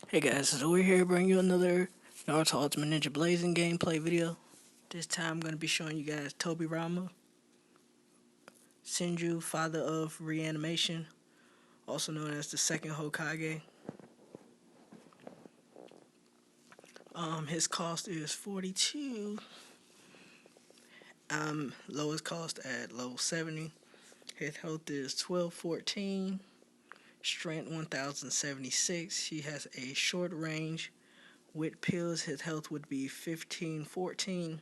Hey guys, so we're here to bring you another Naruto Ultimate Ninja Blazing gameplay video. This time I'm going to be showing you guys Tobirama, Senju, father of Reanimation, also known as the second Hokage. His cost is 42. Lowest cost at level 70. His health is 1214. Strength 1076. He has a short range. With pills, his health would be 1514.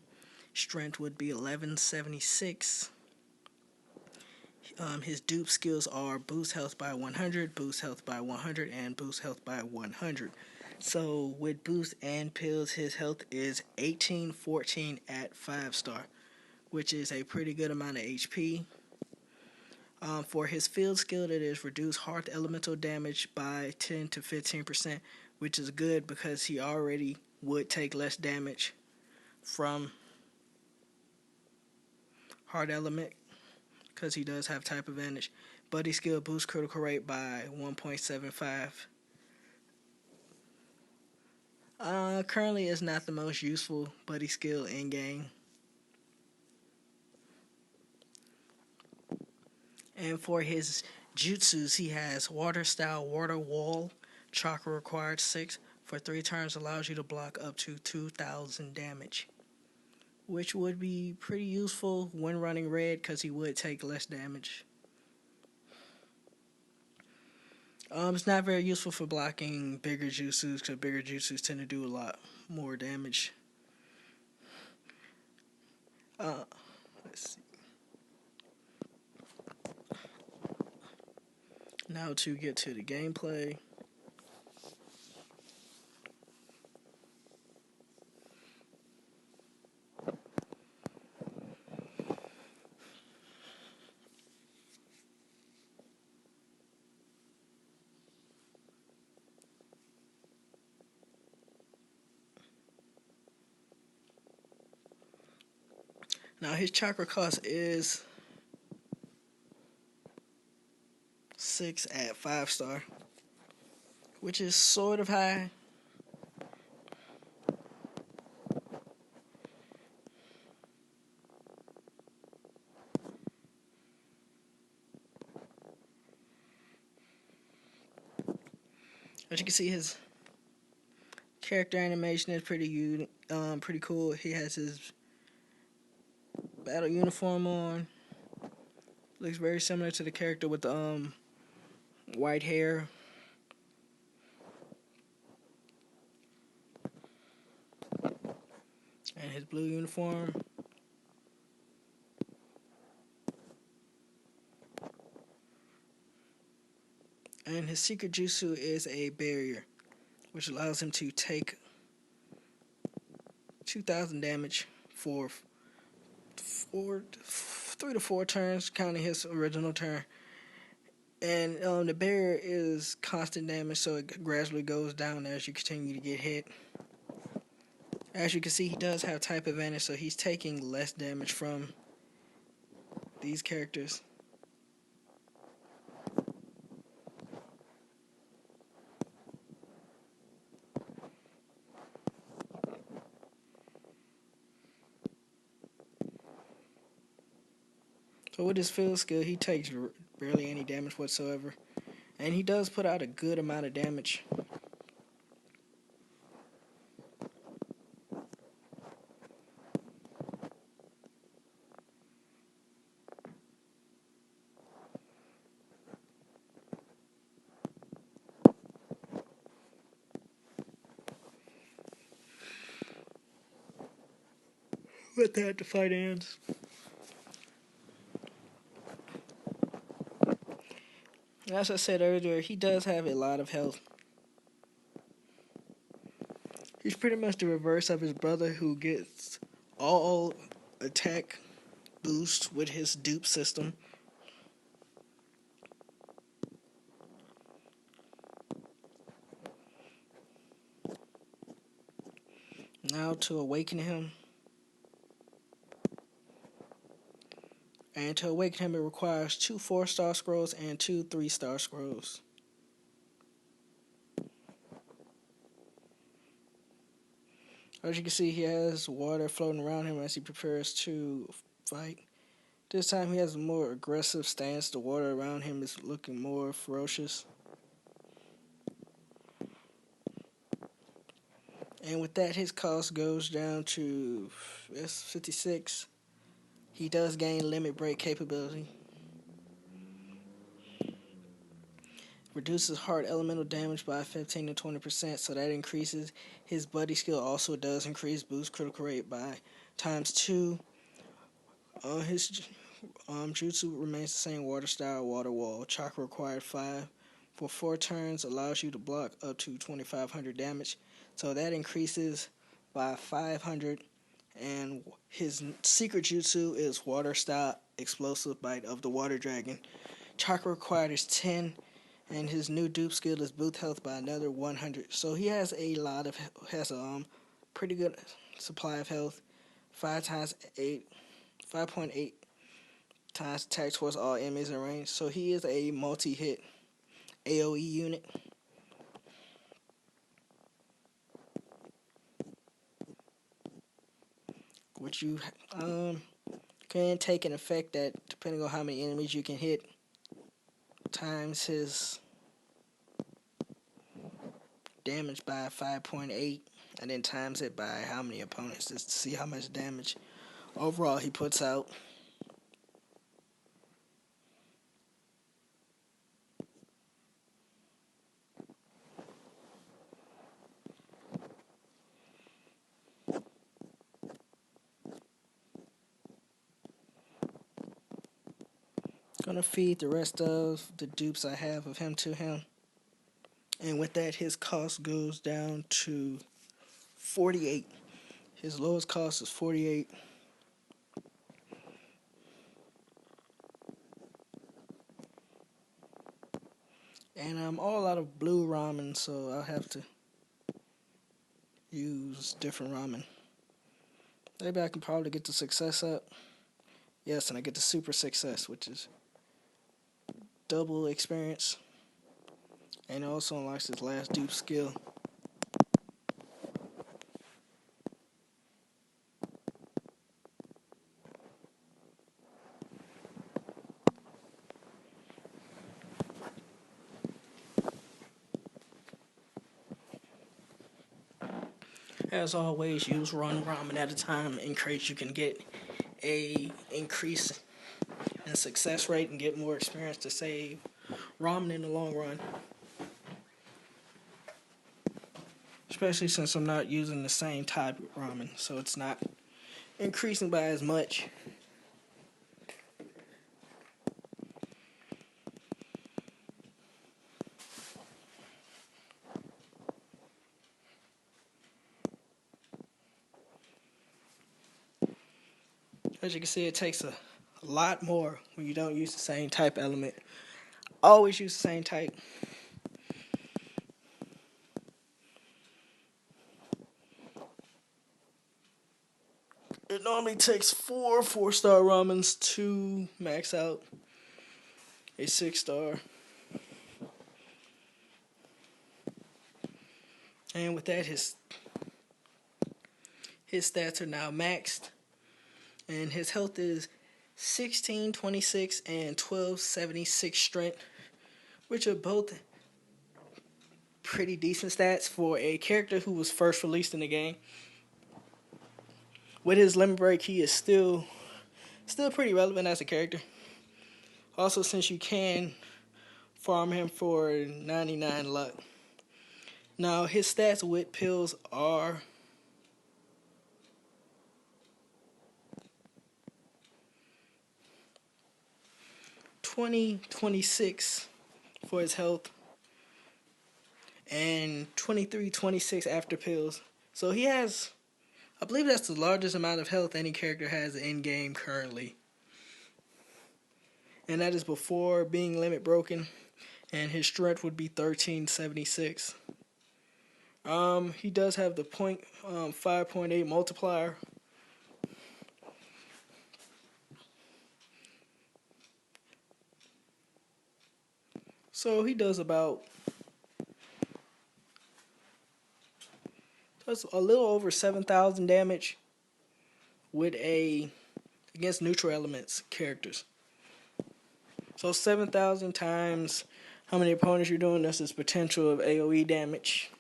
Strength would be 1176. His dupe skills are boost health by 100, boost health by 100, and boost health by 100. So with boost and pills, his health is 1814 at 5 star, which is a pretty good amount of HP. For his field skill, it is reduce hearth elemental damage by 10 to 15%, which is good because he already would take less damage from heart element because he does have type advantage. Buddy skill boosts critical rate by 1.75. Currently is not the most useful buddy skill in game. And for his jutsus, he has water style, water wall, chakra required 6 for 3 turns, allows you to block up to 2000 damage, which would be pretty useful when running red because he would take less damage. It's not very useful for blocking bigger jutsus because bigger jutsus tend to do a lot more damage. Let's see. Now to get to the gameplay. Now his chakra cost is 6 at 5 star, which is sort of high. As you can see, his character animation is pretty cool. He has his battle uniform on. Looks very similar to the character with the white hair. And his blue uniform. And his secret jutsu is a barrier, which allows him to take 2000 damage for 3 to 4 turns, counting his original turn. And the barrier is constant damage, so it gradually goes down as you continue to get hit. As you can see, he does have type advantage, so he's taking less damage from these characters. So with his field skill, he takes barely any damage whatsoever. And he does put out a good amount of damage. With that, the fight ends. As I said earlier, he does have a lot of health. He's pretty much the reverse of his brother, who gets all attack boost with his dupe system. Now to awaken him. And to awaken him, it requires 2 4-star scrolls and 2 3-star scrolls. As you can see, he has water floating around him as he prepares to fight. This time he has a more aggressive stance. The water around him is looking more ferocious. And with that, his cost goes down to 56. He does gain limit break capability. Reduces hard elemental damage by 15 to 20%, so that increases. His buddy skill also does increase, boost critical rate by ×2. His jutsu remains the same, water style, water wall. Chakra required 5 for 4 turns, allows you to block up to 2,500 damage, so that increases by 500. And his secret jutsu is water style, explosive bite of the water dragon. Chakra required is 10, and his new dupe skill is boost health by another 100. So he has a pretty good supply of health. 5.8 times attack towards all enemies in range. So he is a multi-hit AoE unit. Which you can take an effect that, depending on how many enemies you can hit, times his damage by 5.8, and then times it by how many opponents, just to see how much damage overall he puts out. Gonna feed the rest of the dupes I have of him to him. And with that, his cost goes down to 48. His lowest cost is 48. And I'm all out of blue ramen, so I'll have to use different ramen. Maybe I can probably get the success up. Yes, and I get the super success, which is double experience. And it also unlocks his last dupe skill. As always, use one ramen at a time in case you can get a increase in success rate and get more experience to save ramen in the long run. Especially since I'm not using the same type of ramen, so it's not increasing by as much. As you can see, it takes a lot more when you don't use the same type element. Always use the same type. It normally takes 4-star ramens to max out a 6-star. And with that, his stats are now maxed. And his health is 1626 and 1276 strength, which are both pretty decent stats for a character who was first released in the game. With his limit break, he is still pretty relevant as a character. Also, since you can farm him for 99 luck. Now, his stats with pills are 2026 for his health and 2326 after pills. So he has, I believe that's the largest amount of health any character has in game currently. And that is before being limit broken. And his strength would be 1376. He does have the 5.8 multiplier. So he does about That's a little over 7,000 damage with a against neutral elements characters. So 7,000 times how many opponents you're doing. That's its potential of AoE damage,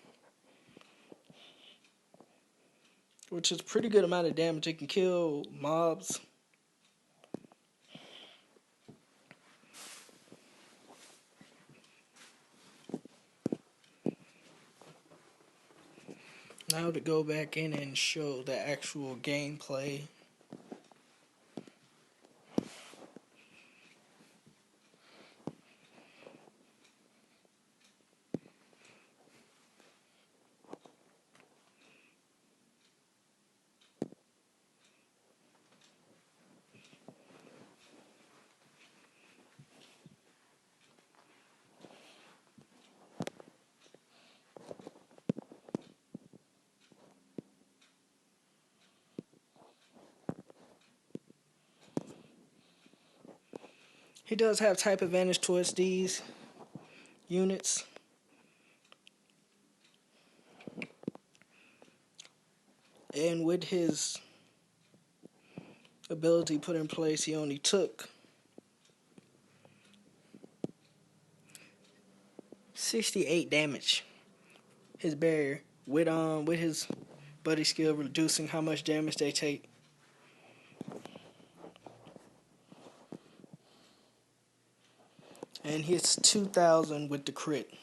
which is a pretty good amount of damage. It can kill mobs. Now to go back in and show the actual gameplay. He does have type advantage towards these units. And with his ability put in place, he only took 68 damage. His barrier with his buddy skill reducing how much damage they take. And hits 2,000 with the crit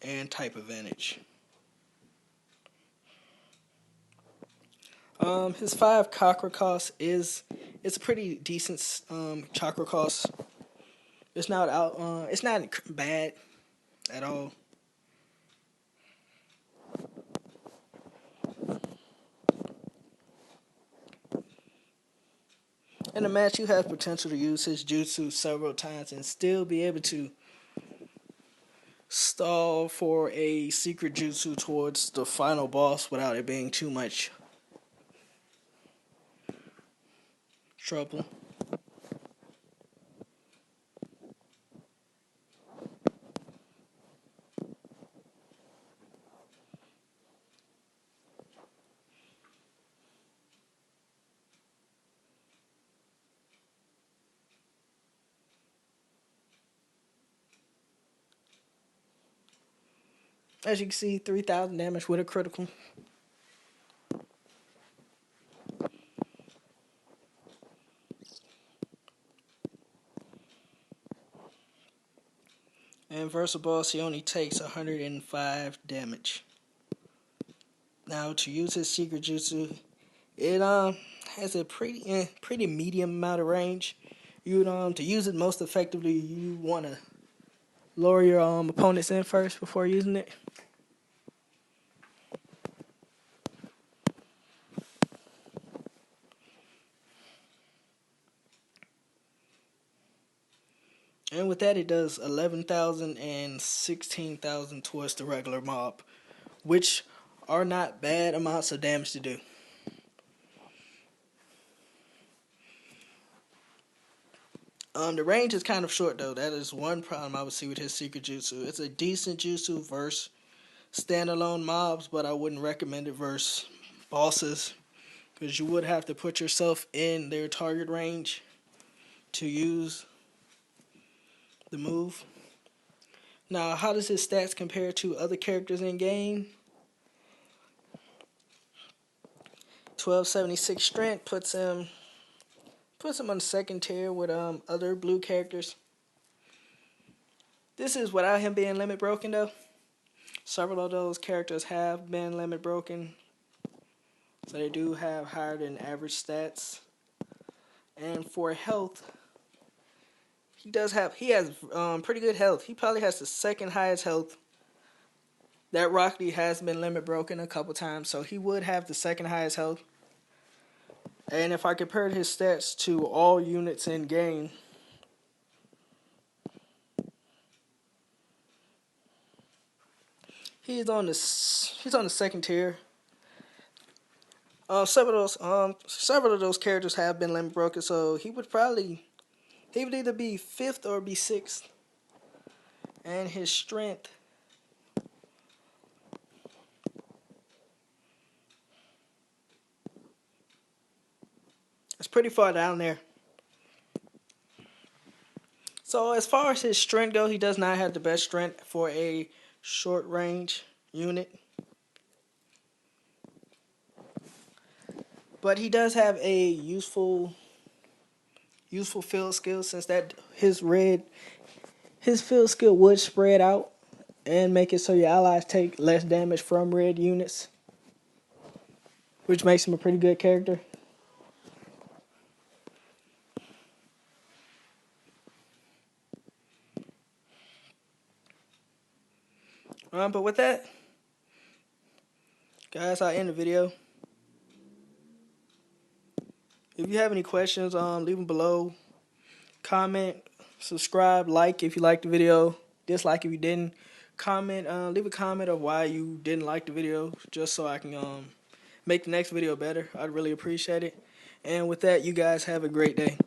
and type advantage. His 5 chakra cost it's a pretty decent chakra cost. It's not it's not bad at all. In a match, you have potential to use his jutsu several times and still be able to stall for a secret jutsu towards the final boss without it being too much trouble. As you can see, 3,000 damage with a critical. And versus boss, he only takes 105 damage. Now to use his secret jutsu, it has a pretty medium amount of range. You to use it most effectively, you want to lower your opponents in first before using it. And with that, it does 11,000 and 16,000 towards the regular mob, which are not bad amounts of damage to do. The range is kind of short though. That is one problem I would see with his secret jutsu. It's a decent jutsu versus standalone mobs, but I wouldn't recommend it versus bosses because you would have to put yourself in their target range to use the move. Now, how does his stats compare to other characters in game? 1276 strength puts him on the second tier with other blue characters. This is without him being limit broken though. Several of those characters have been limit broken, so they do have higher than average stats. And for health, he has pretty good health. He probably has the second highest health. That Rock Lee has been limit broken a couple times, so he would have the second highest health. And if I compared his stats to all units in game, he's on the second tier. Several of those characters have been limit broken, so he would either be fifth or be sixth. And his strength It's pretty far down there. So as far as his strength goes, he does not have the best strength for a short range unit. But he does have a useful field skill, since that his field skill would spread out and make it so your allies take less damage from red units, which makes him a pretty good character. But with that, guys, I'll end the video. If you have any questions, leave them below. Comment, subscribe, like if you liked the video, dislike if you didn't. Comment, leave a comment of why you didn't like the video, just so I can make the next video better. I'd really appreciate it. And with that, you guys have a great day.